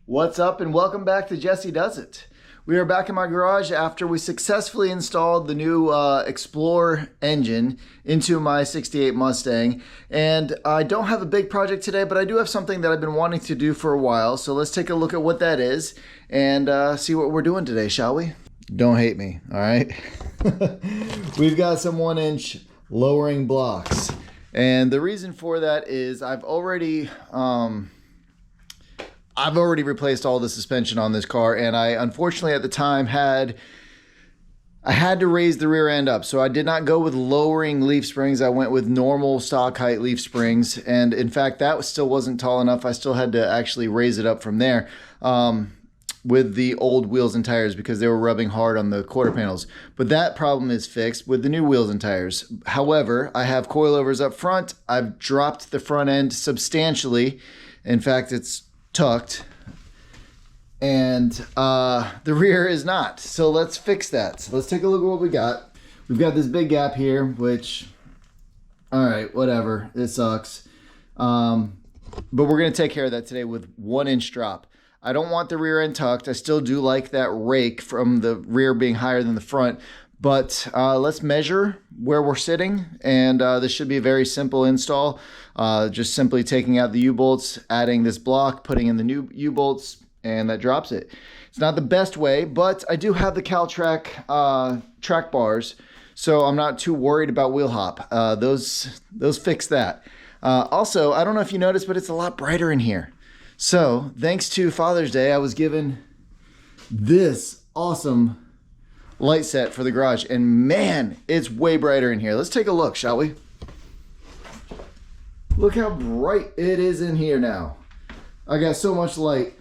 What's up and welcome back to Jesse Does It. We are back in my garage after we successfully installed the new Explorer engine into my 68 Mustang. And I don't have a big project today, but I do have something that I've been wanting to do for a while. So let's take a look at what that is and see what we're doing today, shall we? Don't hate me, all right? We've got some 1-inch lowering blocks. And the reason for that is I've already replaced all the suspension on this car, and I unfortunately at the time had to raise the rear end up. So I did not go with lowering leaf springs. I went with normal stock height leaf springs, and in fact that still wasn't tall enough. I still had to actually raise it up from there with the old wheels and tires because they were rubbing hard on the quarter panels. But that problem is fixed with the new wheels and tires. However, I have coilovers up front. I've dropped the front end substantially. In fact, it's tucked, and the rear is not. So let's fix that. So let's take a look at what we got. We've got this big gap here, which, all right, whatever, it sucks. But we're gonna take care of that today with 1-inch drop. I don't want the rear end tucked. I still do like that rake from the rear being higher than the front, but let's measure where we're sitting, and this should be a very simple install. Just simply taking out the U-bolts, adding this block, putting in the new U-bolts, and that drops it. It's not the best way, but I do have the CalTrack track bars, so I'm not too worried about wheel hop. Those fix that. Also, I don't know if you noticed, but it's a lot brighter in here. So thanks to Father's Day, I was given this awesome light set for the garage, and man, it's way brighter in here. Let's take a look, shall we? Look how bright it is in here now. I got so much light,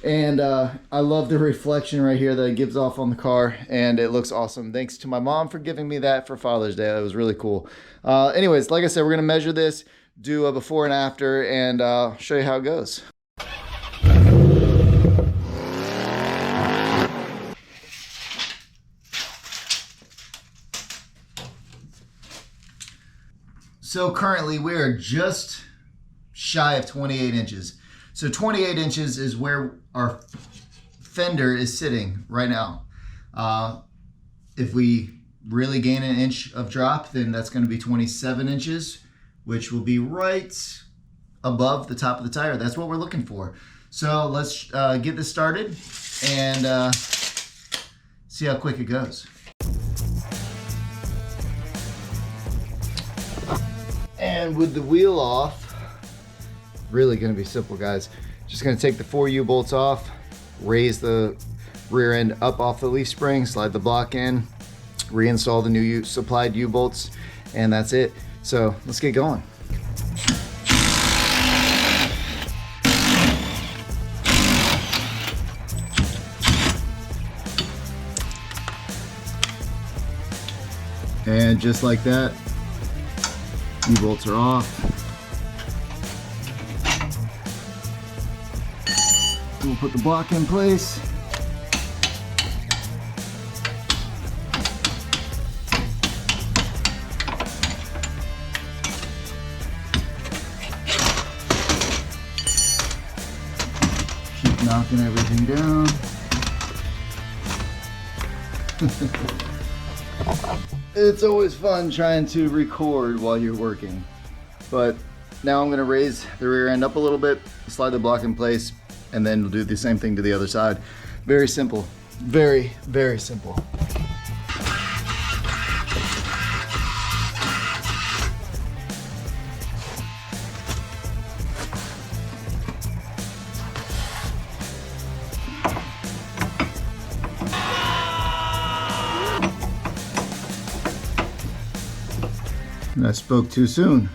and I love the reflection right here that it gives off on the car, and it looks awesome. Thanks to my mom for giving me that for Father's Day. That was really cool. Anyways, like I said, we're gonna measure this, do a before and after, and show you how it goes. So currently we are just shy of 28 inches. So 28 inches is where our fender is sitting right now. If we really gain an inch of drop, then that's going to be 27 inches, which will be right above the top of the tire. That's what we're looking for. So let's get this started and see how quick it goes. And with the wheel off, really gonna be simple, guys. Just gonna take the 4 U-bolts off, raise the rear end up off the leaf spring, slide the block in, reinstall the new supplied U-bolts, and that's it. So let's get going. And just like that, U-bolts are off. We'll put the block in place. Keep knocking everything down. It's always fun trying to record while you're working. But now I'm going to raise the rear end up a little bit, slide the block in place, and then we'll do the same thing to the other side. Very simple. Very, very simple. And I spoke too soon.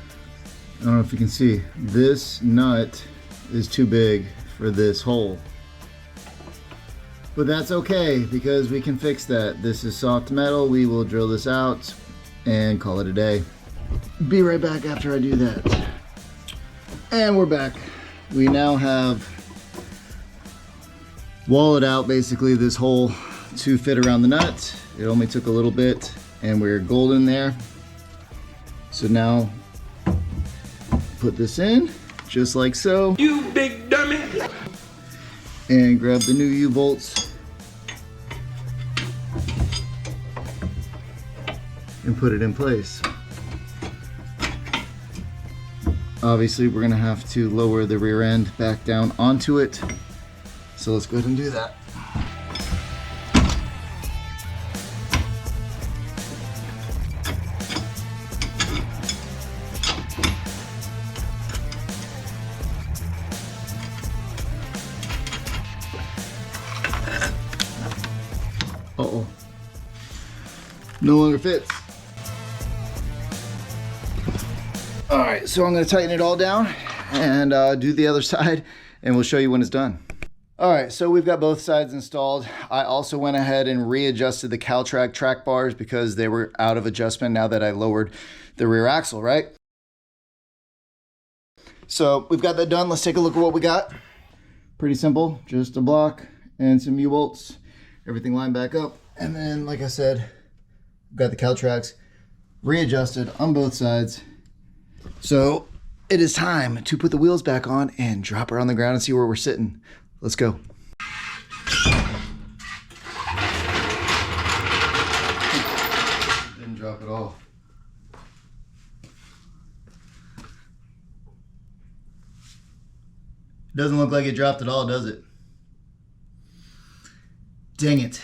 I don't know if you can see, this nut is too big for this hole. But that's okay, because we can fix that. This is soft metal. We will drill this out and call it a day. Be right back after I do that. And we're back. We now have walled out basically this hole to fit around the nut. It only took a little bit, and we're golden there. So now put this in just like so. You big dummy. and grab the new U-bolts and put it in place. Obviously, we're gonna have to lower the rear end back down onto it. So let's go ahead and do that. Uh-oh. No longer fits. All right, so I'm gonna tighten it all down and do the other side, and we'll show you when it's done. All right, so we've got both sides installed. I also went ahead and readjusted the CalTrack track bars because they were out of adjustment now that I lowered the rear axle, right? So we've got that done. Let's take a look at what we got. Pretty simple, just a block and some U-bolts, everything lined back up. And then, like I said, we've got the CalTracks readjusted on both sides. So it is time to put the wheels back on and drop her on the ground and see where we're sitting. Let's go. Didn't drop it all. Doesn't look like it dropped at all, does it? Dang it.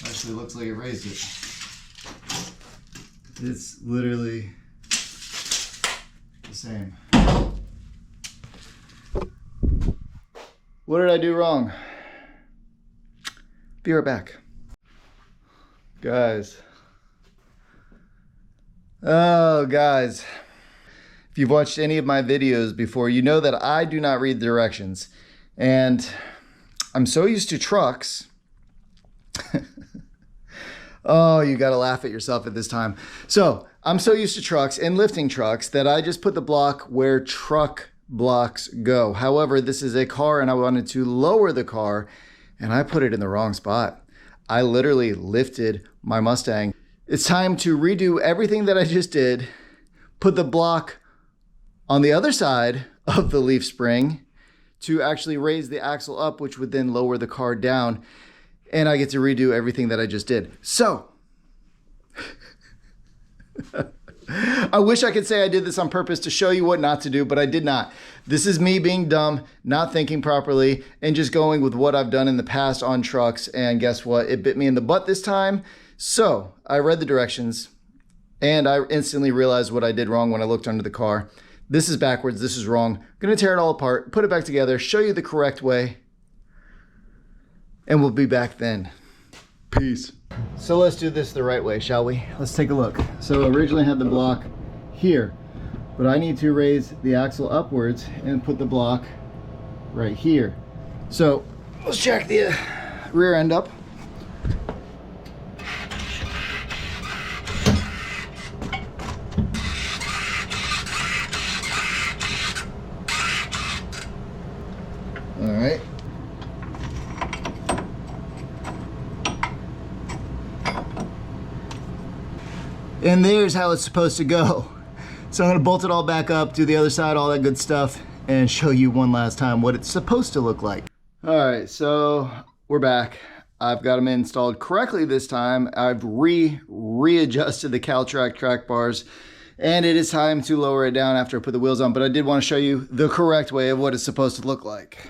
Actually looks like it raised it. It's literally the same. What did I do wrong? Be right back. Guys. Oh, guys. If you've watched any of my videos before, you know that I do not read the directions. And I'm so used to trucks. Oh, you gotta laugh at yourself at this time. So I'm so used to trucks and lifting trucks that I just put the block where truck blocks go. However, this is a car and I wanted to lower the car and I put it in the wrong spot. I literally lifted my Mustang. It's time to redo everything that I just did, put the block on the other side of the leaf spring to actually raise the axle up, which would then lower the car down. And I get to redo everything that I just did. So, I wish I could say I did this on purpose to show you what not to do, but I did not. This is me being dumb, not thinking properly, and just going with what I've done in the past on trucks. And guess what? It bit me in the butt this time. So, I read the directions, and I instantly realized what I did wrong when I looked under the car. This is backwards. This is wrong. I'm going to tear it all apart, put it back together, show you the correct way. And we'll be back then. Peace. So let's do this the right way, shall we? Let's take a look. So originally I had the block here, but I need to raise the axle upwards and put the block right here. So let's jack the rear end up. All right. And there's how it's supposed to go. So I'm gonna bolt it all back up, do the other side, all that good stuff, and show you one last time what it's supposed to look like. All right, so we're back. I've got them installed correctly this time. I've readjusted the CalTrack track bars, and it is time to lower it down after I put the wheels on, but I did want to show you the correct way of what it's supposed to look like.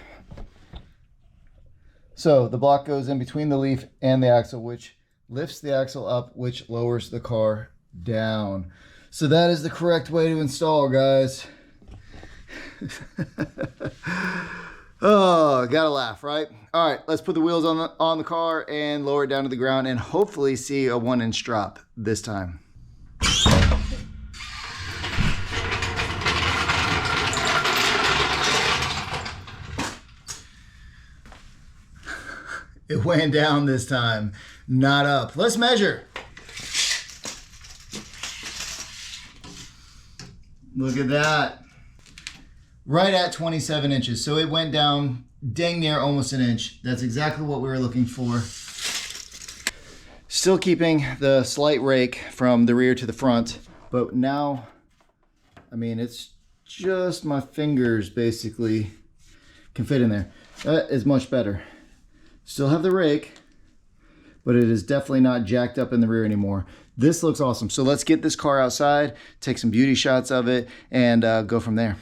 So the block goes in between the leaf and the axle, which lifts the axle up, which lowers the car down. So that is the correct way to install, guys. Oh, gotta laugh, right? All right, let's put the wheels on the car and lower it down to the ground and hopefully see a 1-inch drop this time. It went down this time, not up. Let's measure. Look at that. Right at 27 inches. So it went down dang near almost an inch. That's exactly what we were looking for. Still keeping the slight rake from the rear to the front. But now, I mean, it's just my fingers basically can fit in there. That is much better. Still have the rake, but it is definitely not jacked up in the rear anymore. This looks awesome. So let's get this car outside, take some beauty shots of it, and go from there.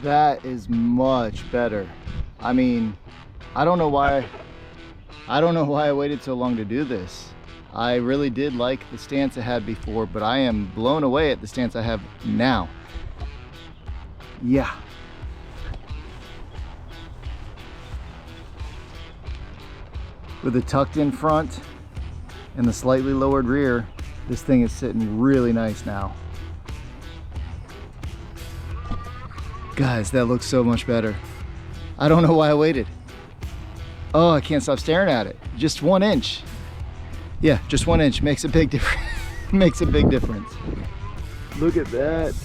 That is much better. I mean, I don't know why I waited so long to do this. I really did like the stance I had before, but I am blown away at the stance I have now. Yeah. With the tucked in front and the slightly lowered rear, this thing is sitting really nice now. Guys, that looks so much better. I don't know why I waited. Oh, I can't stop staring at it. Just 1 inch. Yeah, just 1 inch makes a big difference. Makes a big difference. Look at that.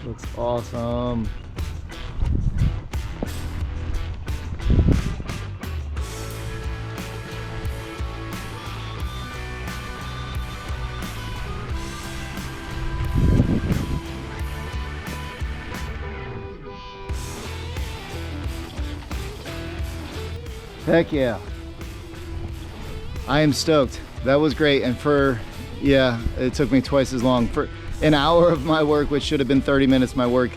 Looks awesome. Heck yeah. I am stoked. That was great. And for, yeah, it took me twice as long. For an hour of my work, which should have been 30 minutes of my work,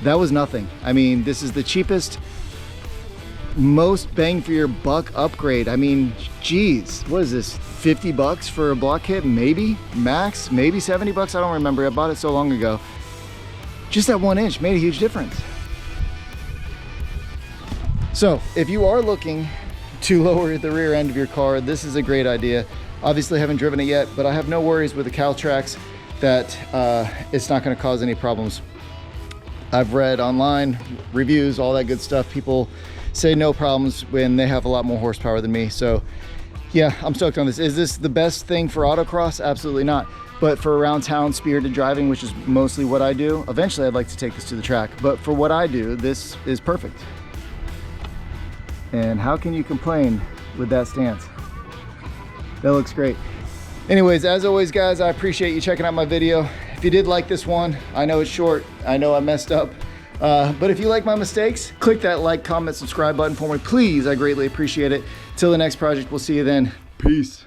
that was nothing. I mean, this is the cheapest, most bang for your buck upgrade. I mean, geez, what is this? 50 bucks for a block kit? Maybe, max, maybe 70 bucks. I don't remember. I bought it so long ago. Just that 1 inch made a huge difference. So if you are looking to lower the rear end of your car, this is a great idea. Obviously, I haven't driven it yet, but I have no worries with the Caltrax that it's not going to cause any problems. I've read online reviews, all that good stuff. People say no problems when they have a lot more horsepower than me. So yeah, I'm stoked on this. Is this the best thing for autocross? Absolutely not. But for around town spirited driving, which is mostly what I do, eventually I'd like to take this to the track. But for what I do, this is perfect. And how can you complain with that stance? That looks great. Anyways, as always, guys, I appreciate you checking out my video. If you did like this one, I know it's short, I know I messed up, but if you like my mistakes, click that like, comment, subscribe button for me, please. I greatly appreciate it. Till the next project, we'll see you then. Peace.